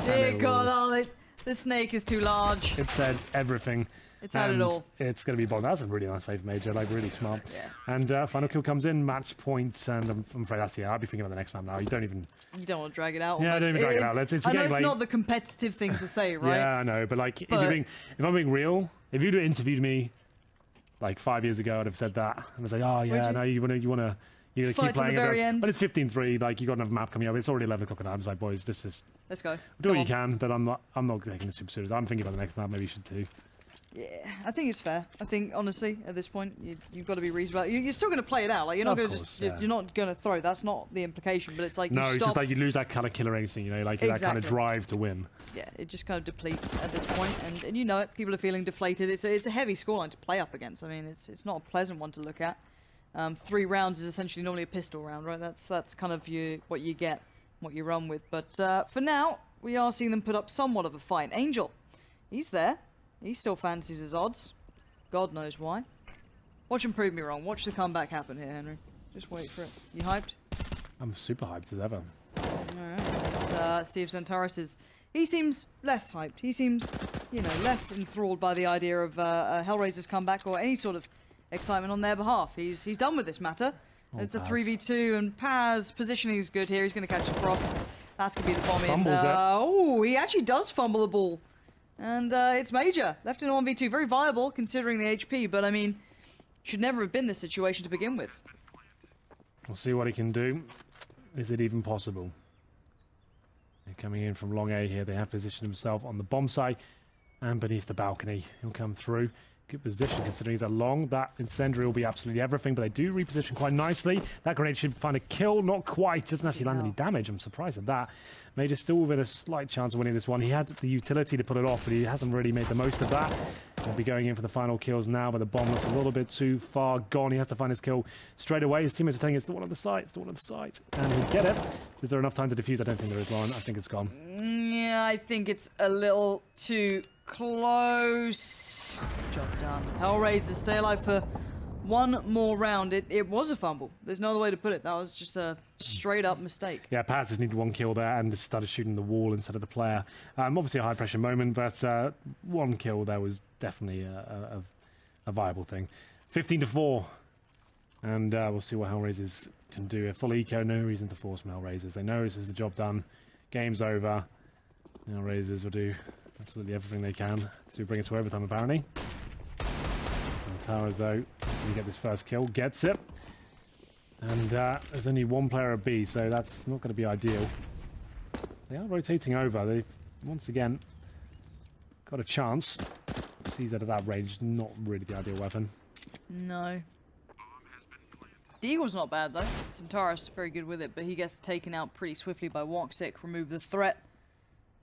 Dear God, the snake is too large. It said everything. It's had it all. It's going to be bomb. That's a really nice save, Major. Like, really smart. Yeah. And final kill comes in, match point, and I'm afraid that's the I'll be thinking about the next map now. You don't want to drag it out. Yeah, I don't even drag it out. It's I know it's not the competitive thing to say, right? Yeah, I know. But, like, if I'm being real, if you'd interviewed me, like, 5 years ago, I'd have said that. And I was like, oh, yeah, no, you want You gotta Fight keep to the playing very it. end. But it's 15-3. Like, you got another map coming up. It's already 11 o'clock at night. I'm like, boys, this is Let's go. do Come what you on. can. But I'm not taking it super serious. I'm thinking about the next map. Maybe you should too. Yeah, I think it's fair. I think honestly, at this point, you've got to be reasonable. You're still going to play it out. Like you're not Of going to course, just yeah. you're not going to throw. That's not the implication. But it's like No, you it's stop. just like you lose that kind of killer instinct, you know, like that kind Exactly. of drive to win. Yeah, it just kind of depletes at this point, and you know it. People are feeling deflated. It's a heavy scoreline to play up against. I mean, it's not a pleasant one to look at. 3 rounds is essentially normally a pistol round, right? That's kind of what you get, what you run with. But for now, we are seeing them put up somewhat of a fight. Angel, he's there. He still fancies his odds. God knows why. Watch him prove me wrong. Watch the comeback happen here, Henry. Just wait for it. You hyped? I'm super hyped as ever. Alright, let's see if Xantares is... He seems less hyped. He seems, you know, less enthralled by the idea of a HellRaisers comeback or any sort of excitement on their behalf. He's done with this matter. It's a Paz. 3v2, and Paz positioning is good here. He's going to catch a cross. That's going to be the bomb in. Fumbles it. Oh, he actually does fumble the ball. And it's Major. Left in a 1v2. Very viable considering the HP, but I mean, should never have been this situation to begin with. We'll see what he can do. Is it even possible? They're coming in from long A here. They have positioned himself on the bomb site and beneath the balcony. He'll come through. Good position considering he's a long. That incendiary will be absolutely everything, but they do reposition quite nicely. That grenade should find a kill. Not quite. Doesn't actually land any damage. I'm surprised at that. Major still with a slight chance of winning this one. He had the utility to pull it off, but he hasn't really made the most of that. He'll be going in for the final kills now, but the bomb looks a little bit too far gone. He has to find his kill straight away. His teammates are telling him it's the one on the site. It's the one on the site. And he'll get it. Is there enough time to defuse? I don't think there is, Lauren. I think it's gone. Yeah, I think it's a little too close. Job done. HellRaisers stay alive for one more round. It was a fumble. There's no other way to put it. That was just a straight up mistake. Yeah, Paz just needed 1 kill there and just started shooting the wall instead of the player. Obviously a high pressure moment, but 1 kill there was definitely a viable thing. 15-4. And we'll see what HellRaisers can do. A full eco, no reason to force from HellRaisers. They know this is the job done. Game's over. HellRaisers will do absolutely everything they can to bring it to overtime, apparently. And Towers, though, you get this first kill, gets it. And there's only 1 player at B, so that's not going to be ideal. They are rotating over. They've, once again, got a chance. Sees out of that range, not really the ideal weapon. No. Deagle's not bad, though. Xantares very good with it, but he gets taken out pretty swiftly by Woxic. Remove the threat.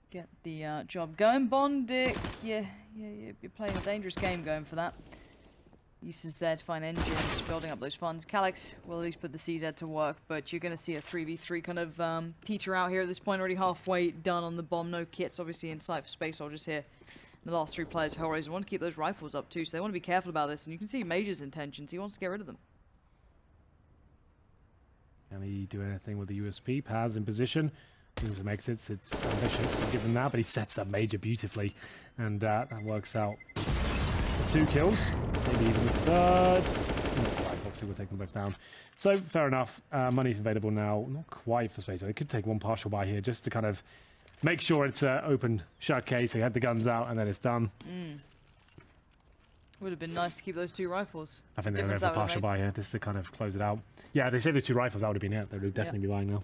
Get the job going. Bondic, yeah, you're playing a dangerous game going for that. Uses there to find Engine, just building up those funds. Calyx will at least put the CZ to work, but you're going to see a 3v3 kind of peter out here at this point. Already halfway done on the bomb. No kits, obviously, in sight for Space Soldiers here. And the last 3 players of HellRaisers want to keep those rifles up too, so they want to be careful about this. And you can see Major's intentions. He wants to get rid of them. Can he do anything with the USP? Paz in position. Looking to exits. It's ambitious to give him that, but he sets up Major beautifully. And that works out. 2 kills. Maybe even the 3rd. Not quite. Obviously, we'll take them both down. So, fair enough. Money's available now. Not quite for Space. They could take 1 partial buy here just to kind of make sure it's an open shut case. They had the guns out and then it's done. Would have been nice to keep those 2 rifles. I think they're going for partial buy here just to kind of close it out. Yeah, they saved the 2 rifles. That would have been it. They would definitely be buying now.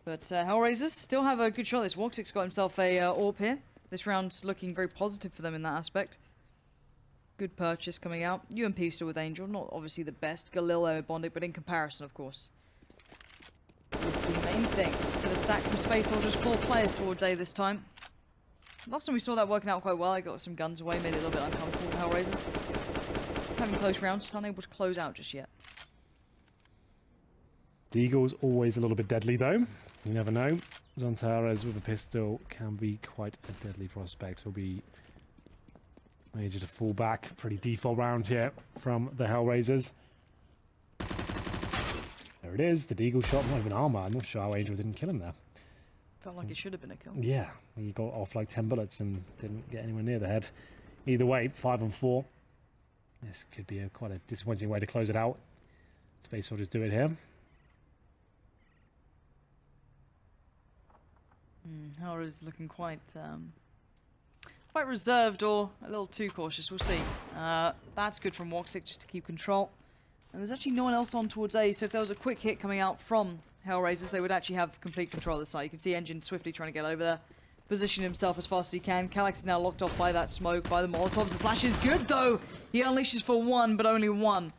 But HellRaisers still have a good shot. This Woxic's got himself a AWP here. This round's looking very positive for them in that aspect. Good purchase coming out. UMP still with Angel. Not obviously the best. Galileo, Bondic, but in comparison, of course. It's the main thing. For the stack from Space Soldiers, 4 players towards A this time. Last time we saw that working out quite well. I got some guns away, made it a little bit uncomfortable for HellRaisers. Having close rounds, just unable to close out just yet. The Eagle's always a little bit deadly, though. You never know. Xantares with a pistol can be quite a deadly prospect. He'll be Major to fall back. Pretty default round here from the HellRaisers. There it is. The Deagle shot. Not even armor. I'm not sure how Angel didn't kill him there. Felt like it should have been a kill. Yeah, he got off like 10 bullets and didn't get anywhere near the head. Either way, 5-4. This could be quite a disappointing way to close it out. Space Soldiers do it here. HellRaisers looking quite reserved or a little too cautious. We'll see. That's good from Woxic just to keep control. And there's actually no one else on towards A, so if there was a quick hit coming out from HellRaisers, they would actually have complete control of the site. You can see Engine swiftly trying to get over there, position himself as fast as he can. Calyx is now locked off by that smoke, by the Molotovs. The flash is good, though! He unleashes for one, but only one.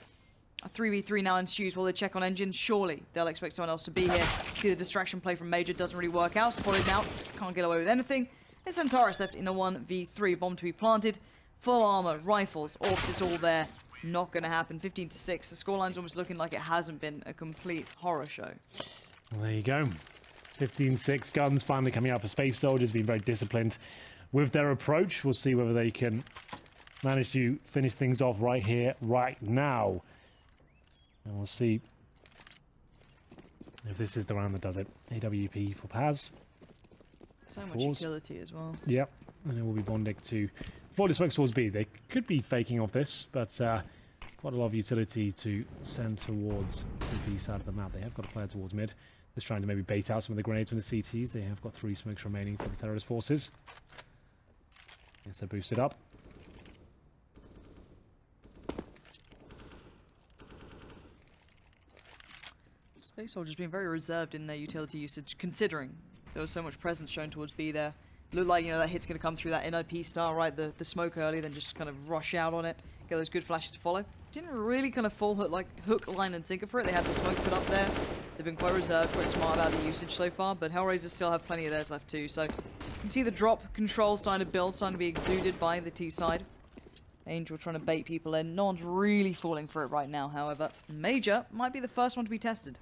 A 3v3 now ensues while they check on Engine. Surely they'll expect someone else to be here. See the distraction play from Major doesn't really work out. Spotted now, can't get away with anything. It's Antares left in a 1v3. Bomb to be planted. Full armor, rifles, orbs, it's all there. Not going to happen. 15-6. The scoreline's almost looking like it hasn't been a complete horror show. Well, there you go. 15-6. Guns finally coming out for Space Soldiers, being very disciplined with their approach. We'll see whether they can manage to finish things off right here, right now. And we'll see if this is the round that does it. AWP for Paz. So much utility as well. Yep. And it will be Bondic to Volley Smoke towards B. They could be faking off this, but quite a lot of utility to send towards the B side of the map. They have got a player towards mid. Just trying to maybe bait out some of the grenades from the CTs. They have got 3 smokes remaining for the terrorist forces. Yes, they're boosted up. Space Soldiers being very reserved in their utility usage, considering there was so much presence shown towards B there. Looked like, you know, that hit's going to come through that NIP style, right? The smoke early, then just kind of rush out on it. Get those good flashes to follow. Didn't really kind of fall hook, line, and sinker for it. They had the smoke put up there. They've been quite reserved, quite smart about the usage so far, but HellRaisers still have plenty of theirs left too. So you can see the drop control starting to build, starting to be exuded by the T side. Angel trying to bait people in. No one's really falling for it right now, however. Major might be the first one to be tested.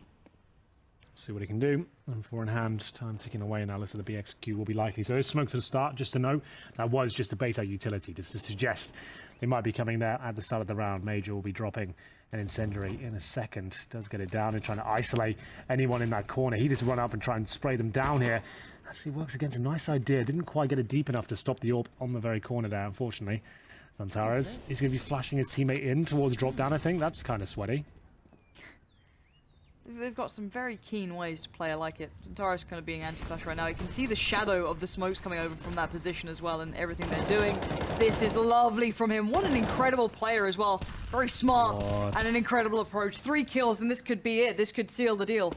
See what he can do. And 4 in hand, time ticking away now. Listen, the BXQ will be likely. So those smokes at the start, just to know, that was just a bait out utility, just to suggest they might be coming there at the start of the round. Major will be dropping an incendiary in a second. Does get it down and trying to isolate anyone in that corner. He just run up and try and spray them down here. Actually works against a nice idea. Didn't quite get it deep enough to stop the AWP on the very corner there, unfortunately. Antares is going to be flashing his teammate in towards drop down, I think. That's kind of sweaty. They've got some very keen ways to play. I like it. Antares kind of being anti-flash right now. You can see the shadow of the smokes coming over from that position as well, and everything they're doing. This is lovely from him. What an incredible player as well. Very smart and an incredible approach. 3 kills, and this could be it. This could seal the deal.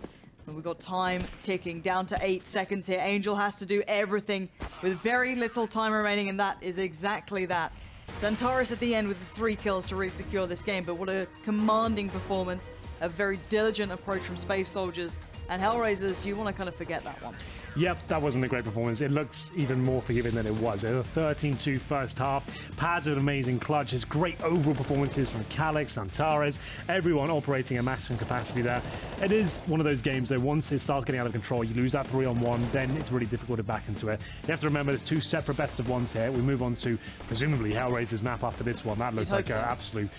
And we've got time ticking down to 8 seconds here. Angel has to do everything with very little time remaining, and that is exactly that. It's Antares at the end with the 3 kills to really secure this game, but what a commanding performance. A very diligent approach from Space Soldiers. And HellRaisers, you want to kind of forget that one. Yep, that wasn't a great performance. It looks even more forgiving than it was. It was a 13-2 first half. Paz with an amazing clutch. There's great overall performances from Calyx, Antares, everyone operating at maximum capacity there. It is one of those games that once it starts getting out of control, you lose that 3-on-1, then it's really difficult to back into it. You have to remember there's 2 separate best of ones here. We move on to presumably HellRaisers map after this one. That looks like an absolute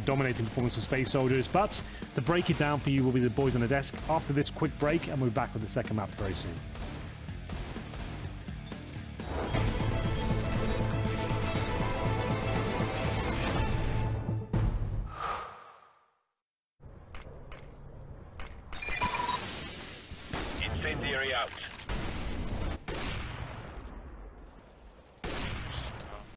dominating performance of Space Soldiers. But to break it down for you will be the boys on the desk after this quick break, and we'll be back with the second map very soon. Incendiary out.